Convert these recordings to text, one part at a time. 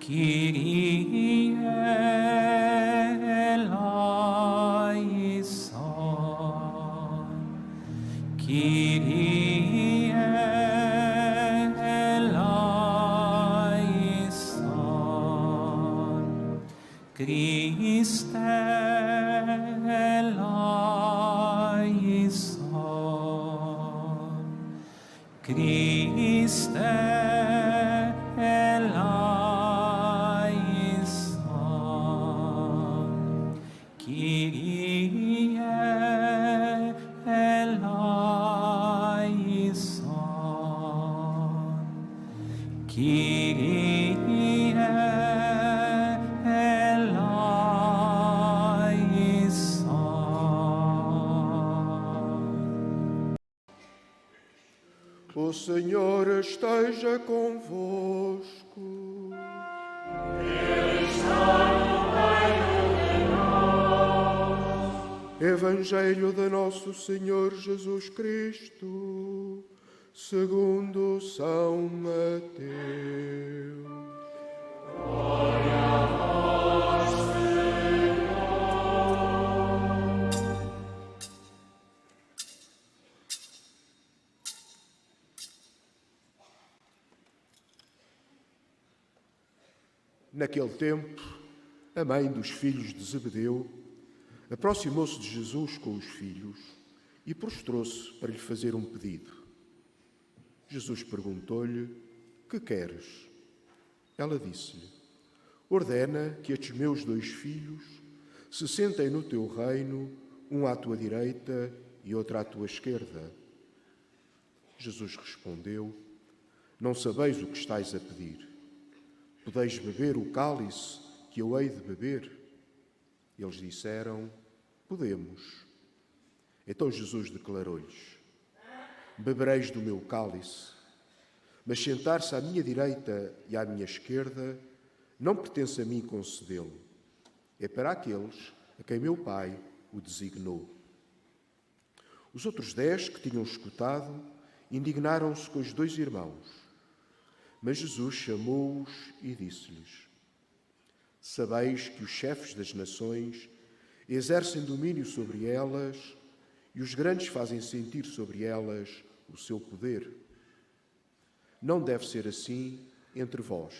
Kyrie eleison, Kyrie eleison, Christe eleison, Christe eleison, Kyrie eleison, Kyrie eleison. O Senhor esteja convosco. Evangelho de Nosso Senhor Jesus Cristo, segundo São Mateus. Naquele tempo, a mãe dos filhos de Zebedeu aproximou-se de Jesus com os filhos e prostrou-se para lhe fazer um pedido. Jesus perguntou-lhe: "Que queres?" Ela disse-lhe: "Ordena que estes meus 2 filhos se sentem no teu reino, um à tua direita e outro à tua esquerda." Jesus respondeu: "Não sabeis o que estáis a pedir. Podeis beber o cálice que eu hei de beber?" Eles disseram: "Podemos." Então Jesus declarou-lhes: "Bebereis do meu cálice, mas sentar-se à minha direita e à minha esquerda não pertence a mim concedê-lo. É para aqueles a quem meu Pai o designou." Os outros 10 que tinham escutado indignaram-se com os 2 irmãos. Mas Jesus chamou-os e disse-lhes: "Sabeis que os chefes das nações exercem domínio sobre elas e os grandes fazem sentir sobre elas o seu poder. Não deve ser assim entre vós.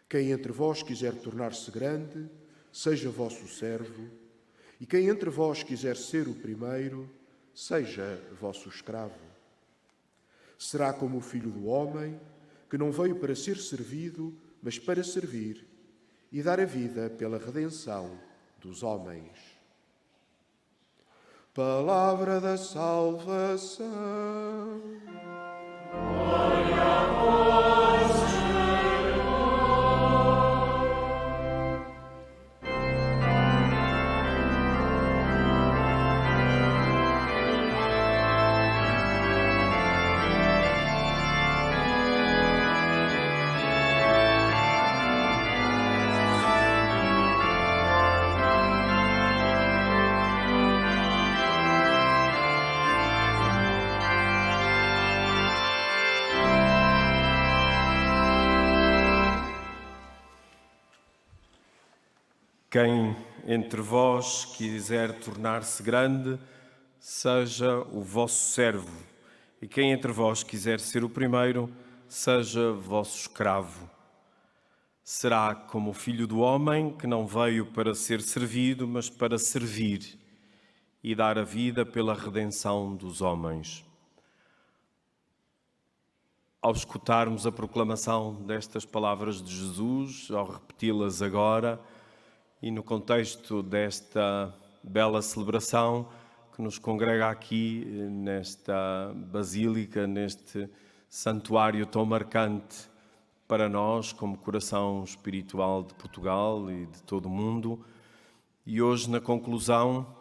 Quem entre vós quiser tornar-se grande, seja vosso servo, e quem entre vós quiser ser o primeiro, seja vosso escravo. Será como o Filho do Homem, que não veio para ser servido, mas para servir e dar a vida pela redenção dos homens." Palavra da salvação. Glória a vós, Senhor. Quem entre vós quiser tornar-se grande, seja o vosso servo, e quem entre vós quiser ser o primeiro, seja vosso escravo. Será como o Filho do Homem, que não veio para ser servido, mas para servir e dar a vida pela redenção dos homens. Ao escutarmos a proclamação destas palavras de Jesus, ao repeti-las agora, e no contexto desta bela celebração que nos congrega aqui nesta basílica, neste santuário tão marcante para nós como coração espiritual de Portugal e de todo o mundo, e hoje na conclusão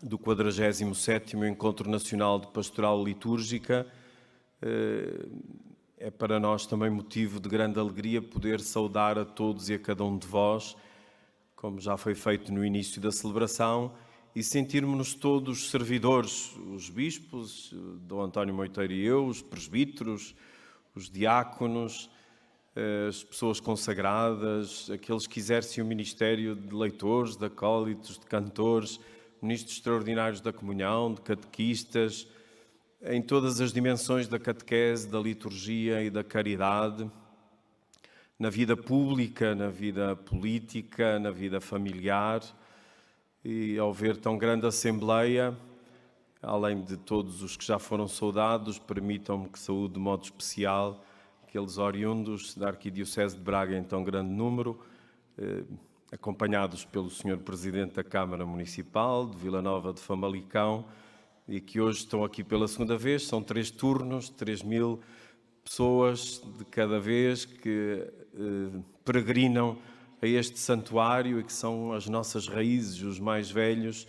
do 47º Encontro Nacional de Pastoral Litúrgica, é para nós também motivo de grande alegria poder saudar a todos e a cada um de vós, como já foi feito no início da celebração, e sentirmos-nos todos servidores, os bispos, Dom António Moiteiro e eu, os presbíteros, os diáconos, as pessoas consagradas, aqueles que exercem o ministério de leitores, de acólitos, de cantores, ministros extraordinários da comunhão, de catequistas, em todas as dimensões da catequese, da liturgia e da caridade, na vida pública, na vida política, na vida familiar. E ao ver tão grande assembleia, além de todos os que já foram saudados, permitam-me que saúde de modo especial aqueles oriundos da Arquidiocese de Braga em tão grande número, acompanhados pelo Sr. Presidente da Câmara Municipal de Vila Nova de Famalicão, e que hoje estão aqui pela segunda vez. São 3 turnos, 3.000 pessoas de cada vez que peregrinam a este santuário e que são as nossas raízes, os mais velhos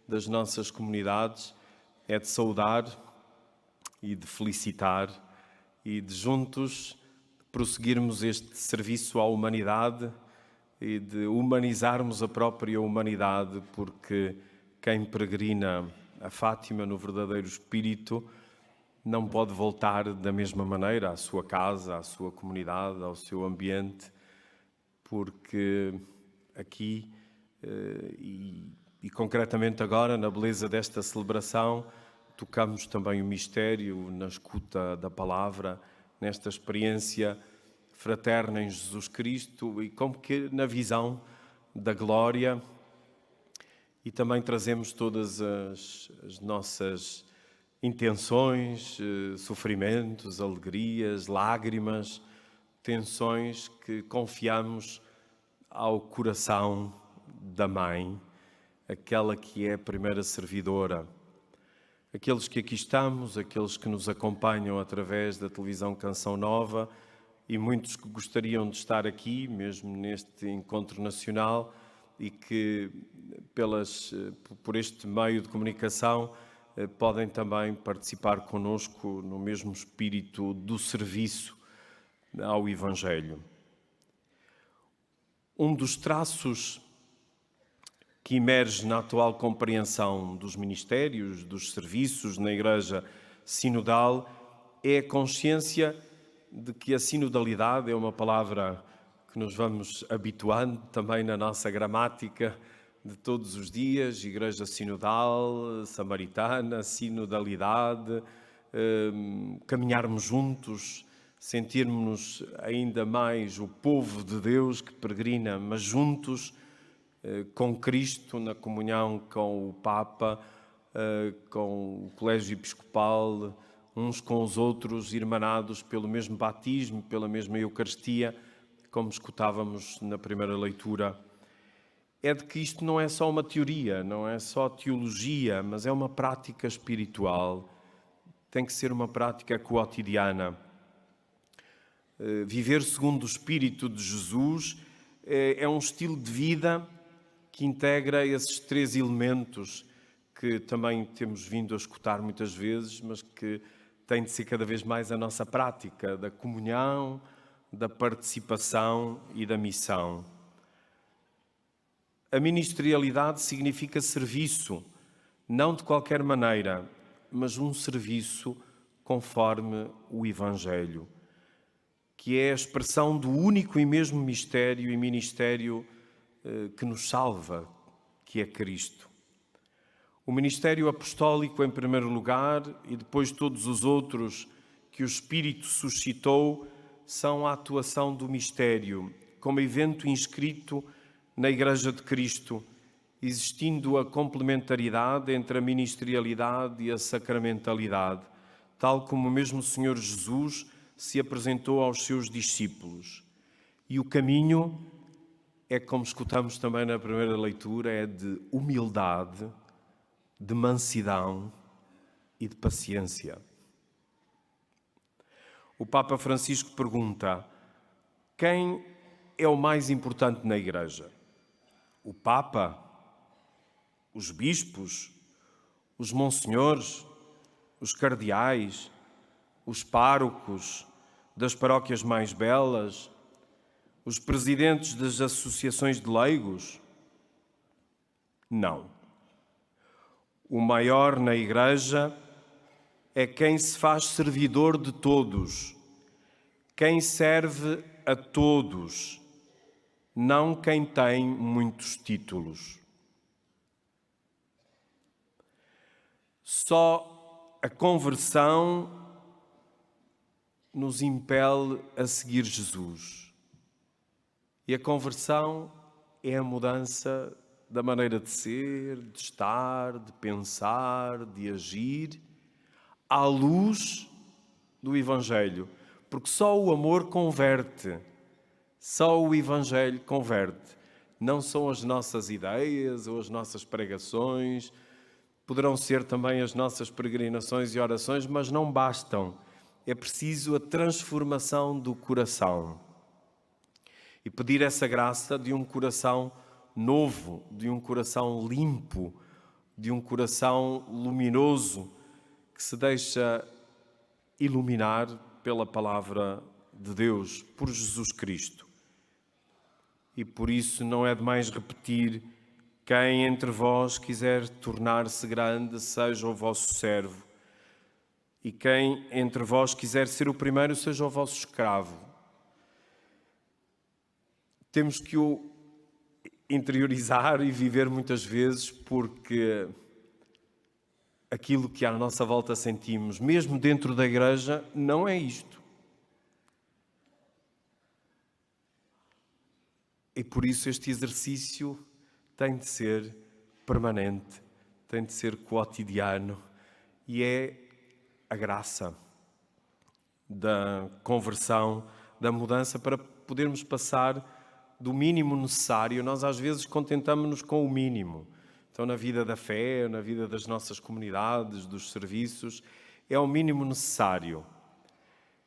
das nossas comunidades. É de saudar e de felicitar e de juntos prosseguirmos este serviço à humanidade e de humanizarmos a própria humanidade, porque quem peregrina a Fátima no verdadeiro espírito não pode voltar da mesma maneira à sua casa, à sua comunidade, ao seu ambiente, porque aqui e concretamente agora, na beleza desta celebração, tocamos também o mistério na escuta da palavra, nesta experiência fraterna em Jesus Cristo e como que na visão da glória. E também trazemos todas as nossas intenções, sofrimentos, alegrias, lágrimas, tensões que confiamos ao coração da Mãe, aquela que é a primeira servidora. Aqueles que aqui estamos, aqueles que nos acompanham através da televisão Canção Nova e muitos que gostariam de estar aqui, mesmo neste encontro nacional, e que por este meio de comunicação podem também participar connosco no mesmo espírito do serviço ao Evangelho. Um dos traços que emerge na atual compreensão dos ministérios, dos serviços na Igreja Sinodal, é a consciência de que a sinodalidade é uma palavra que nos vamos habituando também na nossa gramática de todos os dias, Igreja Sinodal, Samaritana, sinodalidade, caminharmos juntos, sentirmos-nos ainda mais o povo de Deus que peregrina, mas juntos com Cristo, na comunhão com o Papa, com o Colégio Episcopal, uns com os outros, irmanados pelo mesmo batismo, pela mesma Eucaristia, como escutávamos na primeira leitura. É de que isto não é só uma teoria, não é só teologia, mas é uma prática espiritual. Tem que ser uma prática cotidiana. Viver segundo o Espírito de Jesus é um estilo de vida que integra esses 3 elementos que também temos vindo a escutar muitas vezes, mas que tem de ser cada vez mais a nossa prática da comunhão, da participação e da missão. A ministerialidade significa serviço, não de qualquer maneira, mas um serviço conforme o Evangelho, que é a expressão do único e mesmo mistério e ministério que nos salva, que é Cristo. O ministério apostólico em primeiro lugar e depois todos os outros que o Espírito suscitou são a atuação do mistério, como evento inscrito na Igreja de Cristo, existindo a complementaridade entre a ministerialidade e a sacramentalidade, tal como o mesmo Senhor Jesus se apresentou aos seus discípulos. E o caminho é, como escutamos também na primeira leitura, é de humildade, de mansidão e de paciência. O Papa Francisco pergunta: quem é o mais importante na Igreja? O Papa? Os bispos? Os monsenhores? Os cardeais? Os párocos das paróquias mais belas? Os presidentes das associações de leigos? Não. O maior na Igreja é quem se faz servidor de todos, quem serve a todos, não quem tem muitos títulos. Só a conversão nos impele a seguir Jesus. E a conversão é a mudança da maneira de ser, de estar, de pensar, de agir, à luz do Evangelho. Porque só o amor converte, só o Evangelho converte. Não são as nossas ideias ou as nossas pregações, poderão ser também as nossas peregrinações e orações, mas não bastam. É preciso a transformação do coração. E pedir essa graça de um coração novo, de um coração limpo, de um coração luminoso, que se deixa iluminar pela palavra de Deus, por Jesus Cristo. E por isso não é demais repetir: quem entre vós quiser tornar-se grande, seja o vosso servo. E quem entre vós quiser ser o primeiro, seja o vosso escravo. Temos que o interiorizar e viver muitas vezes, porque aquilo que à nossa volta sentimos, mesmo dentro da igreja, não é isto. E por isso este exercício tem de ser permanente, tem de ser cotidiano, e é a graça da conversão, da mudança, para podermos passar do mínimo necessário. Nós às vezes contentamos-nos com o mínimo. Então, na vida da fé, na vida das nossas comunidades, dos serviços, é o mínimo necessário.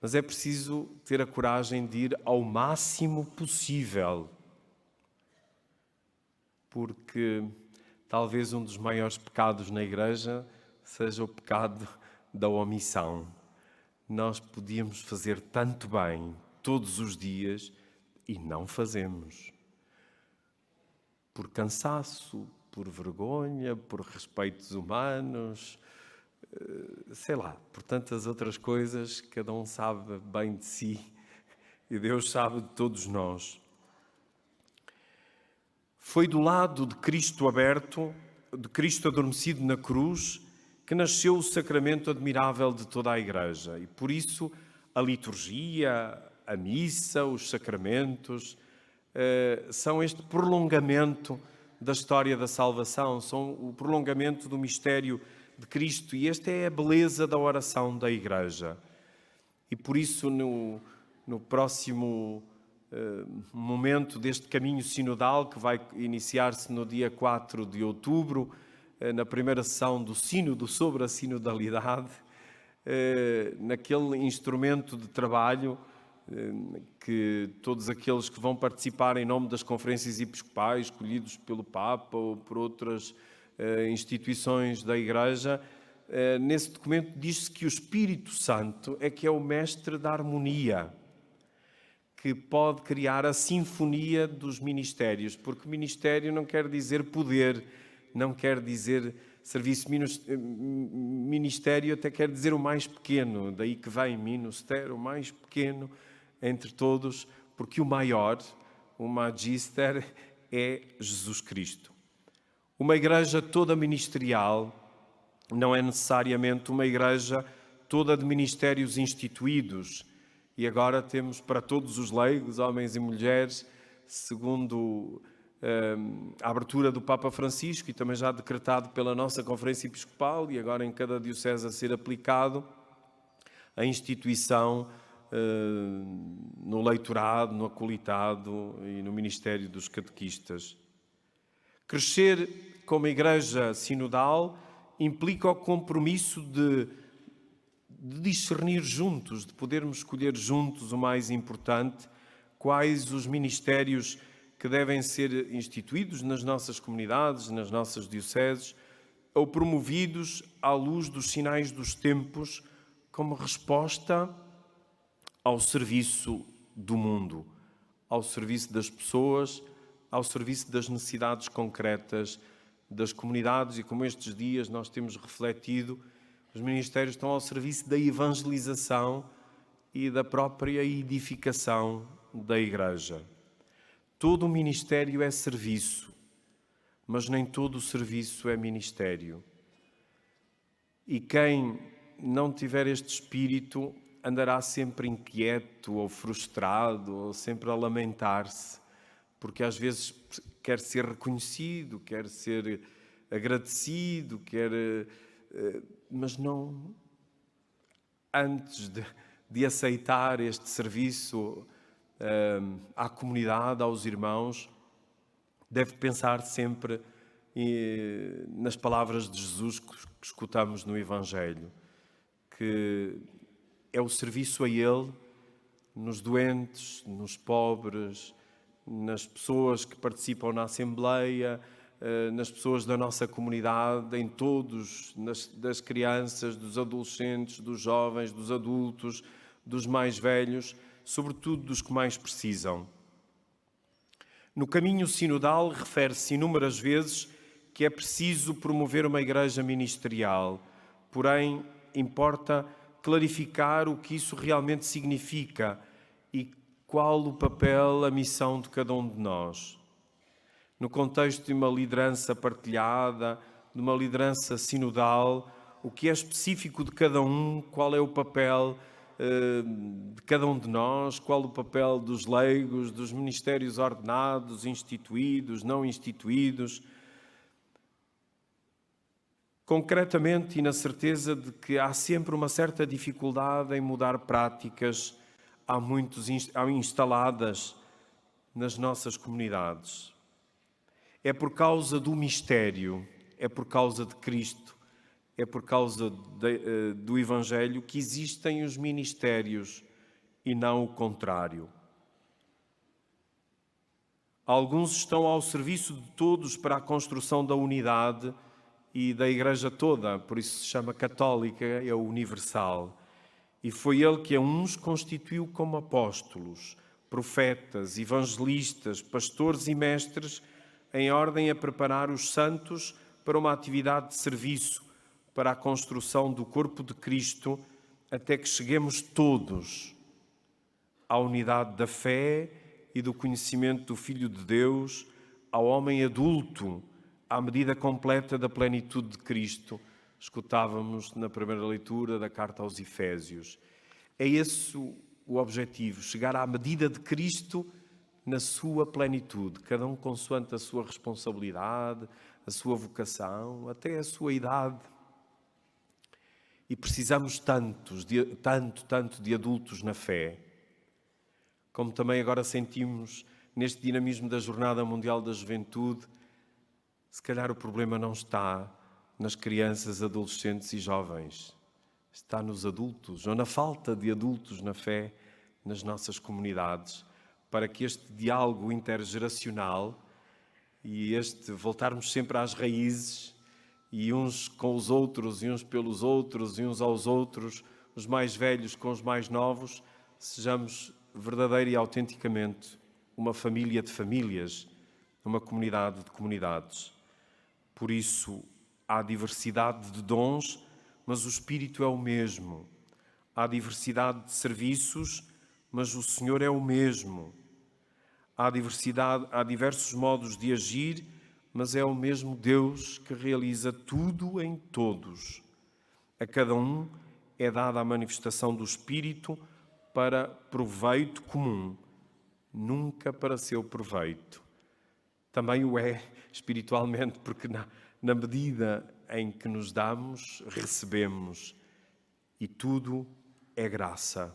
Mas é preciso ter a coragem de ir ao máximo possível. Porque talvez um dos maiores pecados na igreja seja o pecado da omissão. Nós podíamos fazer tanto bem todos os dias e não fazemos. Por cansaço, por vergonha, por respeitos humanos, sei lá, por tantas outras coisas. Cada um sabe bem de si e Deus sabe de todos nós. Foi do lado de Cristo aberto, de Cristo adormecido na cruz, que nasceu o sacramento admirável de toda a Igreja. E por isso a liturgia, a missa, os sacramentos, são este prolongamento da história da salvação, são o prolongamento do mistério de Cristo. E esta é a beleza da oração da Igreja. E por isso, no próximo momento deste caminho sinodal, que vai iniciar-se no dia 4 de outubro, na primeira sessão do Sínodo sobre a sinodalidade, naquele instrumento de trabalho que todos aqueles que vão participar em nome das conferências episcopais, escolhidos pelo Papa ou por outras instituições da Igreja, nesse documento diz-se que o Espírito Santo é que é o mestre da harmonia, que pode criar a sinfonia dos ministérios, porque ministério não quer dizer poder, não quer dizer serviço. Ministério até quer dizer o mais pequeno, daí que vem ministério, o mais pequeno entre todos, porque o maior, o magister, é Jesus Cristo. Uma igreja toda ministerial não é necessariamente uma igreja toda de ministérios instituídos. E agora temos para todos os leigos, homens e mulheres, segundo a abertura do Papa Francisco e também já decretado pela nossa Conferência Episcopal e agora em cada diocese a ser aplicado, a instituição no leitorado, no acolitado e no ministério dos catequistas. Crescer como igreja sinodal implica o compromisso de discernir juntos, de podermos escolher juntos o mais importante, quais os ministérios que devem ser instituídos nas nossas comunidades, nas nossas dioceses, ou promovidos à luz dos sinais dos tempos, como resposta ao serviço do mundo, ao serviço das pessoas, ao serviço das necessidades concretas das comunidades. E como estes dias nós temos refletido, os ministérios estão ao serviço da evangelização e da própria edificação da Igreja. Todo o ministério é serviço, mas nem todo o serviço é ministério. E quem não tiver este espírito andará sempre inquieto ou frustrado, ou sempre a lamentar-se, porque às vezes quer ser reconhecido, quer ser agradecido, mas não, antes de aceitar este serviço à comunidade, aos irmãos, deve pensar sempre nas palavras de Jesus que escutamos no Evangelho, que é o serviço a Ele, nos doentes, nos pobres, nas pessoas que participam na Assembleia, nas pessoas da nossa comunidade, em todos, das crianças, dos adolescentes, dos jovens, dos adultos, dos mais velhos, sobretudo dos que mais precisam. No caminho sinodal refere-se inúmeras vezes que é preciso promover uma igreja ministerial, porém importa clarificar o que isso realmente significa e qual o papel, a missão de cada um de nós. No contexto de uma liderança partilhada, de uma liderança sinodal, o que é específico de cada um, qual é o papel de cada um de nós, qual o papel dos leigos, dos ministérios ordenados, instituídos, não instituídos. Concretamente e na certeza de que há sempre uma certa dificuldade em mudar práticas há instaladas nas nossas comunidades. É por causa do mistério, é por causa de Cristo, é por causa do Evangelho que existem os ministérios e não o contrário. Alguns estão ao serviço de todos para a construção da unidade e da Igreja toda, por isso se chama católica, é universal. E foi Ele que a uns constituiu como apóstolos, profetas, evangelistas, pastores e mestres, em ordem a preparar os santos para uma atividade de serviço, para a construção do corpo de Cristo, até que cheguemos todos à unidade da fé e do conhecimento do Filho de Deus, ao homem adulto, à medida completa da plenitude de Cristo. Escutávamos na primeira leitura da carta aos Efésios. É esse o objetivo, chegar à medida de Cristo na sua plenitude, cada um consoante a sua responsabilidade, a sua vocação, até a sua idade. E precisamos tanto de adultos na fé, como também agora sentimos neste dinamismo da Jornada Mundial da Juventude. Se calhar o problema não está nas crianças, adolescentes e jovens, está nos adultos, ou na falta de adultos na fé nas nossas comunidades, para que este diálogo intergeracional e voltarmos sempre às raízes, e uns com os outros, e uns pelos outros, e uns aos outros, os mais velhos com os mais novos, sejamos verdadeira e autenticamente uma família de famílias, uma comunidade de comunidades. Por isso, há diversidade de dons, mas o Espírito é o mesmo. Há diversidade de serviços, mas o Senhor é o mesmo. Há diversos modos de agir, mas é o mesmo Deus que realiza tudo em todos. A cada um é dada a manifestação do Espírito para proveito comum, nunca para seu proveito. Também o é espiritualmente, porque na medida em que nos damos, recebemos, e tudo é graça.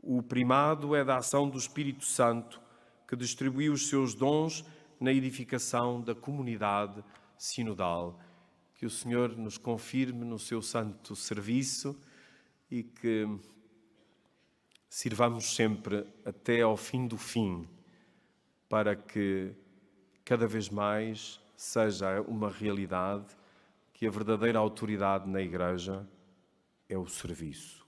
O primado é da ação do Espírito Santo, que distribui os seus dons na edificação da comunidade sinodal. Que o Senhor nos confirme no seu santo serviço e que sirvamos sempre até ao fim do fim, para que cada vez mais seja uma realidade que a verdadeira autoridade na Igreja é o serviço.